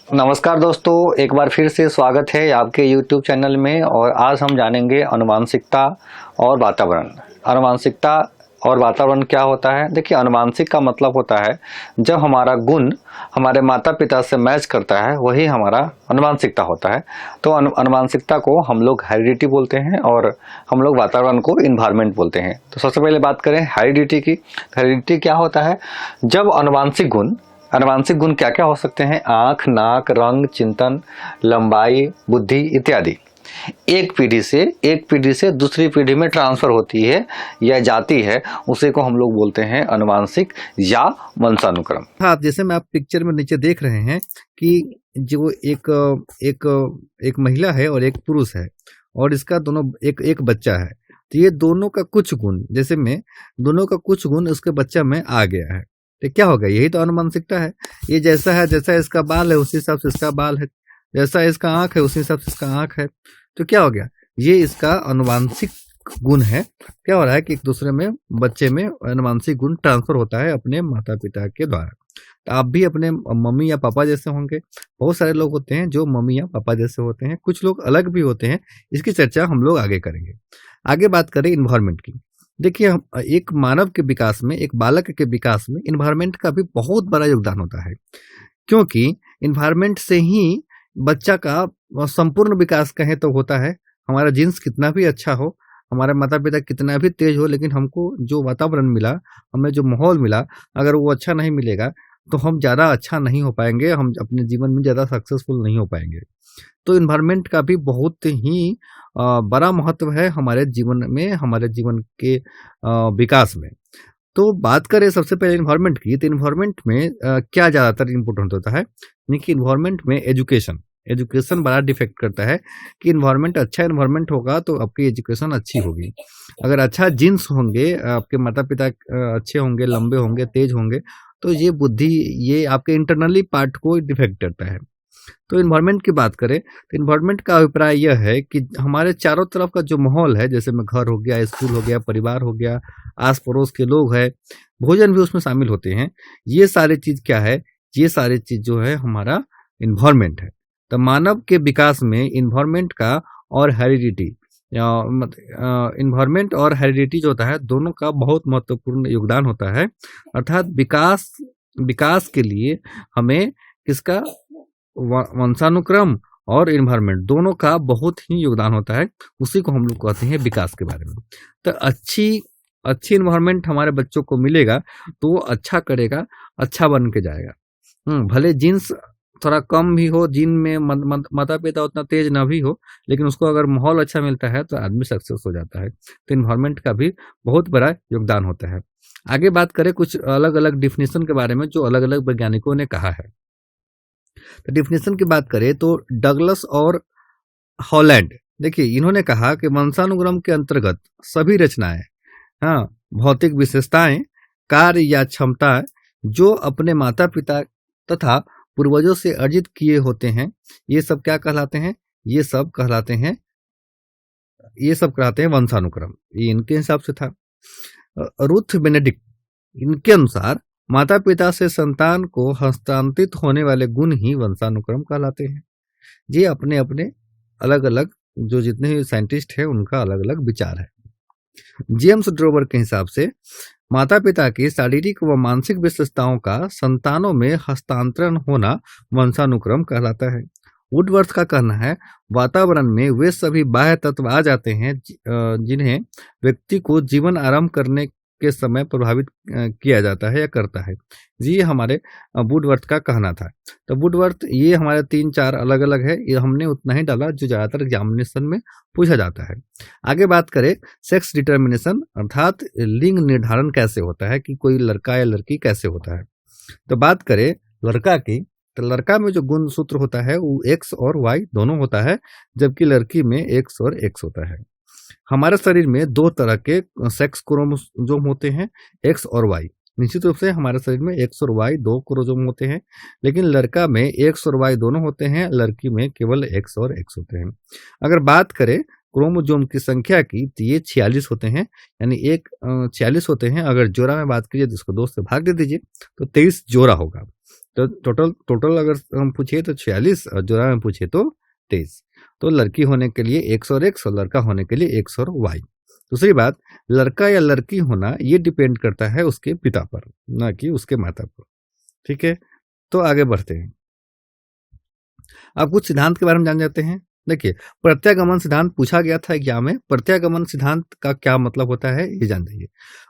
नमस्कार दोस्तों, एक बार फिर से स्वागत है आपके YouTube चैनल में। और आज हम जानेंगे अनुवांशिकता और वातावरण। अनुवांशिकता और वातावरण क्या होता है? देखिए, अनुवांशिक का मतलब होता है जब हमारा गुण हमारे माता पिता से मैच करता है, वही हमारा अनुवांशिकता होता है। तो अनुवांशिकता को हम लोग हेरिडिटी बोलते हैं और हम लोग वातावरण को इन्वायरमेंट बोलते हैं। तो सबसे पहले बात करें हेरिडिटी की। हेरिडिटी क्या होता है? जब अनुवांशिक गुण क्या क्या हो सकते हैं? आँख, नाक, रंग, चिंतन, लंबाई, बुद्धि इत्यादि एक पीढ़ी से दूसरी पीढ़ी में ट्रांसफर होती है या जाती है, उसी को हम लोग बोलते हैं अनुवांशिक या वंशानुक्रम। हाँ, जैसे मैं आप पिक्चर में नीचे देख रहे हैं कि जो एक एक एक महिला है और एक पुरुष है और इसका दोनों एक एक बच्चा है। तो ये दोनों का कुछ गुण, जैसे में दोनों का कुछ गुण उसके बच्चा में आ गया है। तो क्या होगा? यही तो अनुवांशिकता है। ये जैसा इसका बाल है उसी हिसाब से इसका बाल है, जैसा इसका आंख है उसी हिसाब से इसका आंख है। तो क्या हो गया? ये इसका अनुवांशिक गुण है। क्या हो रहा है कि एक दूसरे में बच्चे में अनुवांशिक गुण ट्रांसफर होता है अपने माता पिता के द्वारा। तो आप भी अपने मम्मी या पापा जैसे होंगे। बहुत सारे लोग होते हैं जो मम्मी या पापा जैसे होते हैं, कुछ लोग अलग भी होते हैं। इसकी चर्चा हम लोग आगे करेंगे। आगे बात करें इन्वायरमेंट की। देखिए, एक मानव के विकास में, एक बालक के विकास में इन्वायरमेंट का भी बहुत बड़ा योगदान होता है, क्योंकि इन्वायरमेंट से ही बच्चा का संपूर्ण विकास कहें तो होता है। हमारा जीन्स कितना भी अच्छा हो, हमारे माता पिता कितना भी तेज हो, लेकिन हमको जो वातावरण मिला, हमें जो माहौल मिला, अगर वो अच्छा नहीं मिलेगा तो हम ज़्यादा अच्छा नहीं हो पाएंगे, हम अपने जीवन में ज़्यादा सक्सेसफुल नहीं हो पाएंगे। तो इन्वायरमेंट का भी बहुत ही बड़ा महत्व है हमारे जीवन में, हमारे जीवन के विकास में। तो बात करें सबसे पहले इन्वायरमेंट की, तो इन्वायरमेंट में क्या ज़्यादातर इम्पोर्टेंट होता है? यानी कि इन्वायरमेंट में एजुकेशन बड़ा डिफेक्ट करता है। कि इन्वायरमेंट अच्छा इन्वायरमेंट होगा तो आपकी एजुकेशन अच्छी होगी। अगर अच्छा जीन्स होंगे, आपके माता पिता अच्छे होंगे, लंबे होंगे, तेज होंगे, तो ये बुद्धि, ये आपके इंटरनली पार्ट को डिफेक्ट करता है। तो इन्वायरमेंट की बात करें तो इन्वायरमेंट का अभिप्राय यह है कि हमारे चारों तरफ का जो माहौल है, जैसे में घर हो गया, स्कूल हो गया, परिवार हो गया, आस पड़ोस के लोग हैं, भोजन भी उसमें शामिल होते हैं। ये सारी चीज क्या है? ये सारी चीज जो है हमारा इन्वायरमेंट है। तो मानव के विकास में इन्वायरमेंट का और हेरिडिटी, इन्वायरमेंट और हेरिडिटी जो होता है, दोनों का बहुत महत्वपूर्ण योगदान होता है। अर्थात विकास के लिए हमें किसका? वंशानुक्रम और इन्वायरमेंट दोनों का बहुत ही योगदान होता है। उसी को हम लोग कहते हैं विकास के बारे में। तो अच्छी इन्वायरमेंट हमारे बच्चों को मिलेगा तो वो अच्छा करेगा, अच्छा बन के जाएगा। भले जीन्स थोड़ा कम भी हो, जीन में माता पिता उतना तेज ना भी हो, लेकिन उसको अगर माहौल अच्छा मिलता है तो आदमी सक्सेस हो जाता है। तो इन्वायरमेंट का भी बहुत बड़ा योगदान होता है। आगे बात करें कुछ अलग अलग डिफिनेशन के बारे में जो अलग अलग वैज्ञानिकों ने कहा है। तो डिफिनेशन की बात करें तो डगलस और हॉलैंड, देखिए इन्होंने कहा कि वंशानुक्रम के अंतर्गत सभी रचनाएं, हाँ, भौतिक विशेषताएं, कार्य या क्षमता जो अपने माता पिता तथा पूर्वजों से अर्जित किए होते हैं, ये सब क्या कहलाते हैं? ये सब कहलाते हैं वंशानुक्रम। ये इनके हिसाब से था। रूथ बेनेडिक्ट, इनके अनुसार माता पिता से संतान को हस्तांतरित होने वाले गुण ही वंशानुक्रम कहलाते हैं। ये अपने अपने अलग अलग, जो जितने भी साइंटिस्ट हैं उनका अलग अलग विचार है। जेम्स ड्रोवर के हिसाब से माता पिता की शारीरिक व मानसिक विशेषताओं का संतानों में हस्तांतरण होना वंशानुक्रम कहलाता है। वुडवर्थ का कहना है वातावरण में वे सभी बाह्य तत्व आ जाते हैं जिन्हें व्यक्ति को जीवन आरंभ करने के समय प्रभावित किया जाता है या करता है। ये हमारे वुडवर्थ का कहना था। तो वुडवर्थ, ये हमारे 3-4 अलग अलग है, ये हमने उतना ही डाला जो ज़्यादातर एग्जामिनेशन में पूछा जाता है। आगे बात करें सेक्स डिटर्मिनेशन, अर्थात लिंग निर्धारण कैसे होता है, कि कोई लड़का या लड़की कैसे होता है। तो बात करें लड़का की, तो लड़का में जो गुण सूत्र होता है वो एक्स और वाई दोनों होता है, जबकि लड़की में एक्स और एक्स होता है। हमारे शरीर में 2 तरह के सेक्स क्रोमोसोम होते हैं, एक्स और वाई। निश्चित रूप से हमारे शरीर में एक्स और वाई 2 क्रोमोसोम होते हैं, लेकिन लड़का में एक्स और वाई दोनों होते हैं, लड़की में केवल एक्स और एक्स होते हैं। अगर बात करें क्रोमोसोम की संख्या की, तो ये 46 होते हैं, यानी 46 होते हैं। अगर जोड़ा में बात कीजिए तो इसको 2 से भाग दे दीजिए तो 23 जोड़ा होगा। तो टोटल अगर हम पूछे तो 46 और जोड़ा में पूछे तो 23। तो लड़की होने के लिए X और X और लड़का होने के लिए X और Y। दूसरी बात, लड़का या लड़की होना ये डिपेंड करता है उसके पिता पर, ना कि उसके माता पर। ठीक है, तो आगे बढ़ते हैं। अब कुछ सिद्धांत के बारे में जान जाते हैं। देखिए, प्रत्यागमन सिद्धांत पूछा गया था एग्जाम में। प्रत्यागमन सिद्धांत का क्या मतलब होता है ये जान जाइए।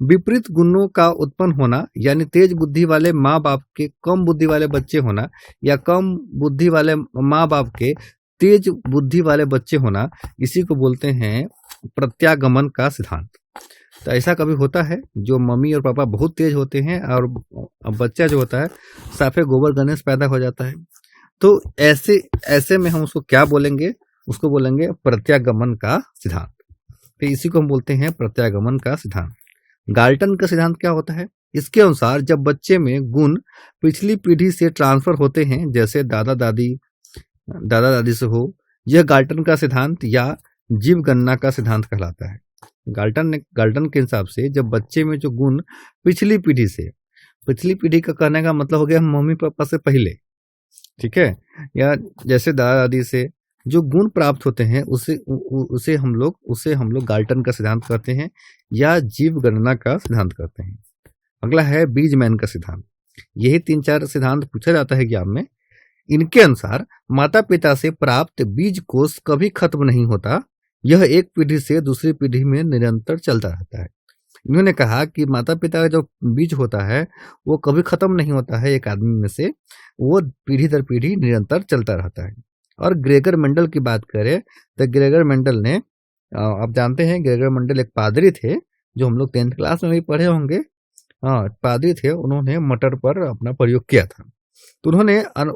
विपरीत गुणों का उत्पन्न होना, यानी तेज बुद्धि वाले माँ बाप के कम बुद्धि वाले बच्चे होना, या कम बुद्धि वाले माँ बाप के तेज बुद्धि वाले बच्चे होना, इसी को बोलते हैं प्रत्यागमन का सिद्धांत। तो ऐसा कभी होता है जो मम्मी और पापा बहुत तेज होते हैं और बच्चा जो होता है साफे गोबर गणेश पैदा हो जाता है। तो ऐसे में हम उसको क्या बोलेंगे? उसको बोलेंगे प्रत्यागमन का सिद्धांत। तो इसी को हम बोलते हैं प्रत्यागमन का सिद्धांत। गाल्टन का सिद्धांत क्या होता है? इसके अनुसार जब बच्चे में गुण पिछली पीढ़ी से ट्रांसफर होते हैं, जैसे दादा दादी से हो, यह गाल्टन का सिद्धांत या जीव गणना का सिद्धांत कहलाता है। गाल्टन के हिसाब से जब बच्चे में जो गुण पिछली पीढ़ी का कहने का मतलब हो गया मम्मी पापा से पहले, ठीक है, या जैसे दादा दादी से जो गुण प्राप्त होते हैं उसे हम लोग गाल्टन का सिद्धांत कहते हैं या जीव गणना का सिद्धांत कहते हैं। अगला है बीजमैन का सिद्धांत। यही 3-4 सिद्धांत पूछा जाता है एग्जाम में। इनके अनुसार माता पिता से प्राप्त बीज कोष कभी खत्म नहीं होता, यह एक पीढ़ी से दूसरी पीढ़ी में निरंतर चलता रहता है। इन्होंने कहा कि माता पिता का जो बीज होता है वो कभी खत्म नहीं होता है एक आदमी में से, वो पीढ़ी दर पीढ़ी निरंतर चलता रहता है। और ग्रेगर मेंडल की बात करें तो ग्रेगर मेंडल ने, आप जानते हैं ग्रेगर मेंडल एक पादरी थे जो हम लोग 10th क्लास में भी पढ़े होंगे। हाँ, पादरी थे, उन्होंने मटर पर अपना प्रयोग किया था। तो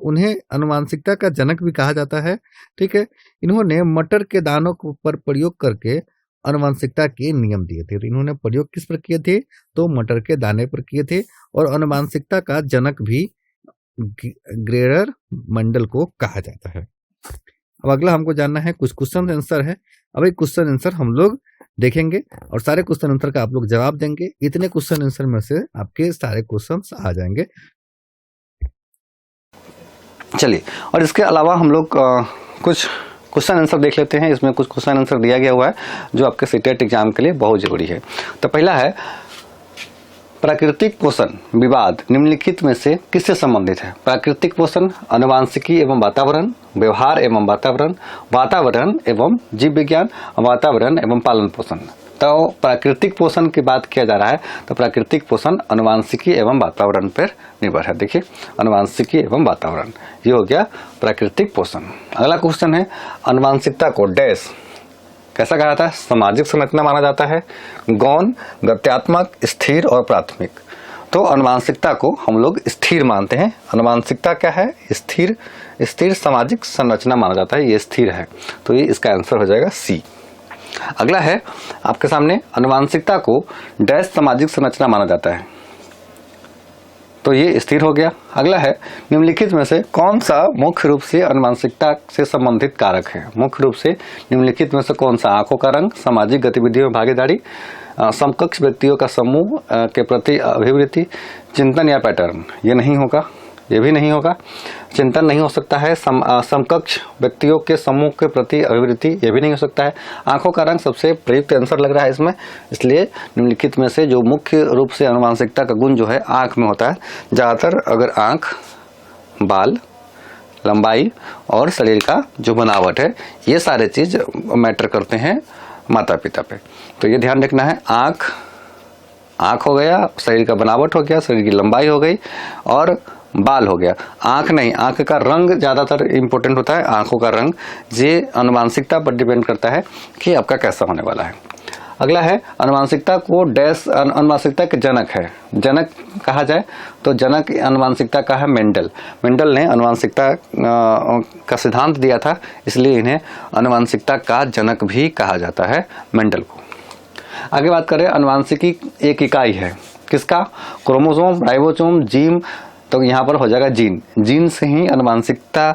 उन्हें अनुवांशिकता का जनक भी कहा जाता है। ठीक है, इन्होंने मटर के दानों पर प्रयोग करके अनुवांशिकता के नियम दिए थे। तो इन्होंने प्रयोग किस पर किए थे? तो मटर के दाने पर किए थे। और अनुवांशिकता का जनक भी ग्रेगर मेंडल को कहा जाता है। अब अगला हमको जानना है, कुछ क्वेश्चन आंसर है। अब एक क्वेश्चन आंसर हम लोग देखेंगे और सारे क्वेश्चन आंसर का आप लोग जवाब देंगे। इतने क्वेश्चन आंसर में से आपके सारे क्वेश्चन आ जाएंगे। चलिए, और इसके अलावा हम लोग कुछ क्वेश्चन आंसर देख लेते हैं। इसमें कुछ क्वेश्चन आंसर दिया गया हुआ है जो आपके सीटेट एग्जाम के लिए बहुत जरूरी है। तो पहला है, प्राकृतिक पोषण विवाद निम्नलिखित में से किससे संबंधित है? प्राकृतिक पोषण, आनुवांशिकी एवं वातावरण, व्यवहार एवं वातावरण, वातावरण एवं जीव विज्ञान, वातावरण एवं पालन पोषण। तो प्राकृतिक पोषण की बात किया जा रहा है तो प्राकृतिक पोषण आनुवांशिकी एवं वातावरण पर निर्भर है। देखिए, आनुवांशिकी एवं वातावरण, ये हो गया प्राकृतिक पोषण। अगला क्वेश्चन है, आनुवांशिकता को डैश कैसा कहा जाता है? सामाजिक संरचना माना जाता है, गौण, गत्यात्मक, स्थिर और प्राथमिक। तो आनुवांशिकता को हम लोग स्थिर मानते हैं। आनुवांशिकता क्या है? स्थिर सामाजिक संरचना माना जाता है, ये स्थिर है। तो ये इसका आंसर हो जाएगा सी। अगला है आपके सामने, आनुवांशिकता को डैश सामाजिक संरचना माना जाता है, तो ये स्थिर हो गया। अगला है, निम्नलिखित में से कौन सा मुख्य रूप से आनुवांशिकता से संबंधित कारक है? मुख्य रूप से निम्नलिखित में से कौन सा? आंखों का रंग, सामाजिक गतिविधियों में भागीदारी, समकक्ष व्यक्तियों का समूह के प्रति अभिवृत्ति, चिंतन या पैटर्न। ये नहीं होगा, ये भी नहीं होगा। चिंतन नहीं हो सकता है। समकक्ष व्यक्तियों के समूह के प्रति अभिवृत्ति, ये भी नहीं हो सकता है। आंखों का रंग सबसे प्रयुक्त आंसर लग रहा है इसमें, इसलिए निम्नलिखित में से जो मुख्य रूप से आनुवांशिकता का गुण जो है आंख में होता है। ज्यादातर अगर आंख, बाल, लंबाई और शरीर का जो बनावट है, ये सारे चीज मैटर करते हैं माता पिता पे। तो ये ध्यान रखना है, आंख हो गया, शरीर का बनावट हो गया, शरीर की लंबाई हो गई और बाल हो गया। आंख नहीं, आंख का रंग ज्यादातर इंपॉर्टेंट होता है। आंखों का रंग ये आनुवांशिकता पर डिपेंड करता है कि आपका कैसा होने वाला है। अगला है, आनुवांशिकता को डैश आनुवांशिकता के जनक है। जनक कहा जाए तो जनक आनुवांशिकता का है मेंडल। मेंडल ने आनुवांशिकता का सिद्धांत दिया था, इसलिए इन्हें आनुवांशिकता का जनक भी कहा जाता है, मेंडल को। आगे बात करें, आनुवांशिकी एक इकाई है किसका? Chromosome, ribosome, gene. तो यहाँ पर हो जाएगा जीन। जीन से ही आनुवांशिकता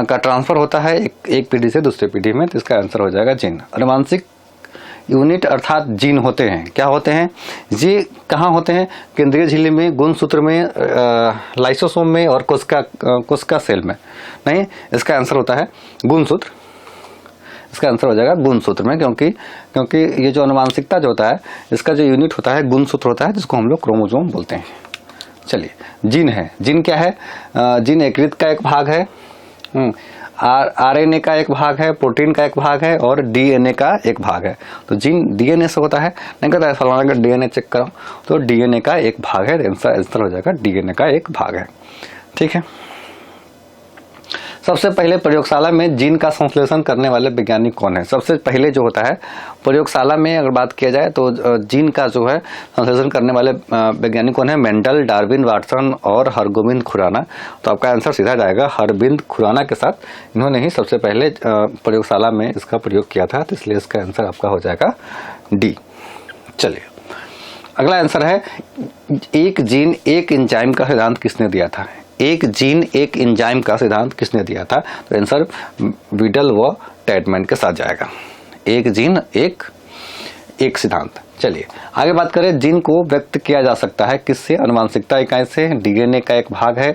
का ट्रांसफर होता है एक पीढ़ी से दूसरी पीढ़ी में, तो इसका आंसर हो जाएगा जीन। आनुवांशिक यूनिट अर्थात जीन होते हैं। क्या होते हैं? ये कहाँ होते हैं? केंद्रीय झिल्ली में, गुणसूत्र में, लाइसोसोम में और कोशिका सेल में। नहीं, इसका आंसर होता है गुणसूत्र। इसका आंसर हो जाएगा गुणसूत्र में, क्योंकि ये जो अनुवांशिकता जो होता है इसका जो यूनिट होता है गुणसूत्र होता है, जिसको हम लोग क्रोमोसोम बोलते हैं। चलिए, जीन है। जीन क्या है? जीन यकृत का एक भाग है, आरएनए का एक भाग है, प्रोटीन का एक भाग है और डीएनए का एक भाग है। तो जीन डीएनए से होता है। नहीं कहता है फलाना का डीएनए चेक करो, तो डीएनए का एक भाग है। आंसर हो जाएगा डीएनए का एक भाग है। ठीक है। सबसे पहले प्रयोगशाला में जीन का संश्लेषण करने वाले वैज्ञानिक कौन है? सबसे पहले जो होता है प्रयोगशाला में, अगर बात किया जाए तो जीन का जो है संश्लेषण करने वाले वैज्ञानिक कौन है? मेंडल, डार्विन, वाटसन और हरगोबिंद खुराना। तो आपका आंसर सीधा जाएगा हरबिंद खुराना के साथ। इन्होंने ही सबसे पहले प्रयोगशाला में इसका प्रयोग किया था, तो इसलिए इसका आंसर आपका हो जाएगा डी। चलिए, अगला आंसर है एक जीन एक एंजाइम का सिद्धांत किसने दिया था? एक जीन एक एंजाइम का सिद्धांत किसने दिया था? तो आंसर बीटल व टैडमैन के साथ जाएगा। एक जीन एक सिद्धांत। चलिए आगे बात करें। जीन को व्यक्त किया जा सकता है किससे? अनुवांशिकता इकाई से। डीएनए का एक भाग है।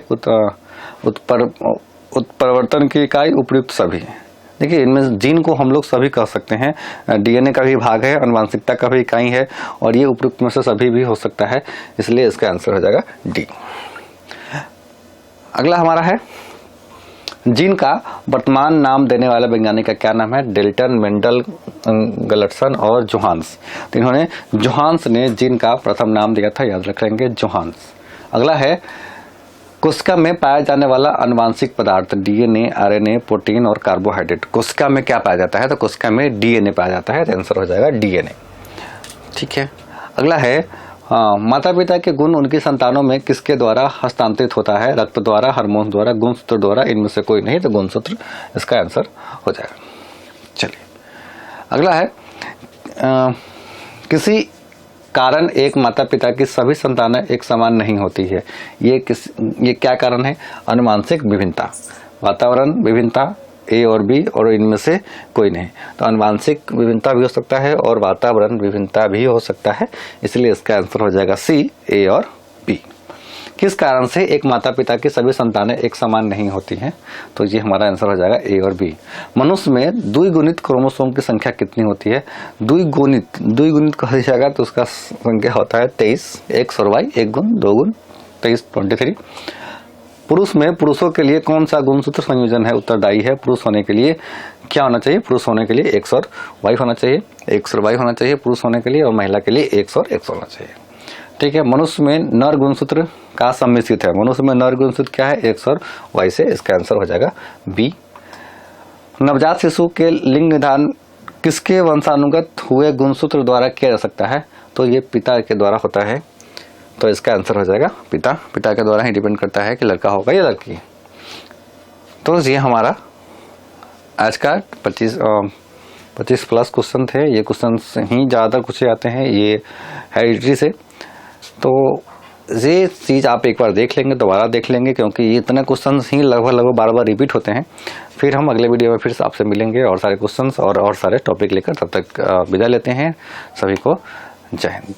उत्परिवर्तन की इकाई, उपयुक्त सभी। देखिए, इनमें जीन को हम लोग सभी कह सकते हैं। डीएनए का भी भाग है, अनुवांशिकता का भी इकाई है और ये उपयुक्त में से सभी भी हो सकता है, इसलिए इसका आंसर हो जाएगा डी। अगला हमारा है जीन का वर्तमान नाम देने वाला वैज्ञानिक का क्या नाम है? डेल्टन, मेंडल, गलटसन और जोहान्स। तो इन्होंने जोहान्स ने जीन का प्रथम नाम दिया था, याद रख लेंगे, जोहान्स। अगला है कोशिका में पाया जाने वाला अनुवांशिक पदार्थ डीएनए, आरएनए, प्रोटीन और कार्बोहाइड्रेट। कोशिका में क्या पाया जाता है? तो कोशिका में डीएनए पाया जाता है, तो आंसर हो जाएगा डीएनए। ठीक है। अगला है माता पिता के गुण उनकी संतानों में किसके द्वारा हस्तांतरित होता है? रक्त द्वारा, हार्मोन द्वारा, गुणसूत्र द्वारा। इनमें से कोई नहीं, तो गुणसूत्र इसका आंसर हो जाएगा। चलिए, अगला है किसी कारण एक माता पिता की सभी संतानें एक समान नहीं होती है। ये क्या कारण है? अनुवांशिक विभिन्नता, वातावरण विभिन्नता, ए और बी, और इनमें से कोई नहीं। तो अनुवांशिक विभिन्नता भी हो सकता है और वातावरण विभिन्नता भी हो सकता है, इसलिए इसका आंसर हो जाएगा सी, ए और बी। किस कारण से एक माता पिता की सभी संतानें एक समान नहीं होती हैं? तो ये हमारा आंसर हो जाएगा ए और बी। मनुष्य में द्विगुणित क्रोमोसोम की संख्या कितनी होती है? द्विगुणित कहा जाएगा तो उसका संख्या होता है 23। एक्स और वाई, एक गुण, दो गुण, 23, 23। पुरुष में पुरुषों के लिए कौन सा गुणसूत्र संयोजन है उत्तरदायी है? पुरुष होने के लिए क्या होना चाहिए? पुरुष होने के लिए एक्स और वाई होना चाहिए, एक्स और वाई होना चाहिए पुरुष होने के लिए, और महिला के लिए एक्स और एक्स होना चाहिए। ठीक है। मनुष्य में नर गुणसूत्र का सम्मिश्रित है। मनुष्य में नर गुणसूत्र क्या है? एक्स और वाई से। इसका आंसर हो जाएगा बी। नवजात शिशु के लिंग निदान किसके वंशानुगत हुए गुणसूत्र द्वारा किया जा सकता है? तो ये पिता के द्वारा होता है, तो इसका आंसर हो जाएगा पिता के द्वारा ही डिपेंड करता है कि लड़का होगा या लड़की। तो ये हमारा आज का 25 प्लस क्वेश्चन थे। ये क्वेश्चन ही ज़्यादातर कुछ आते हैं ये हेरिडिटी से। तो ये चीज़ आप एक बार देख लेंगे, दोबारा देख लेंगे, क्योंकि ये इतने क्वेश्चन ही लगभग बार रिपीट होते हैं। फिर हम अगले वीडियो में फिर से आपसे मिलेंगे और सारे क्वेश्चन और सारे टॉपिक लेकर। तब तक विदा लेते हैं। सभी को जय हिंद।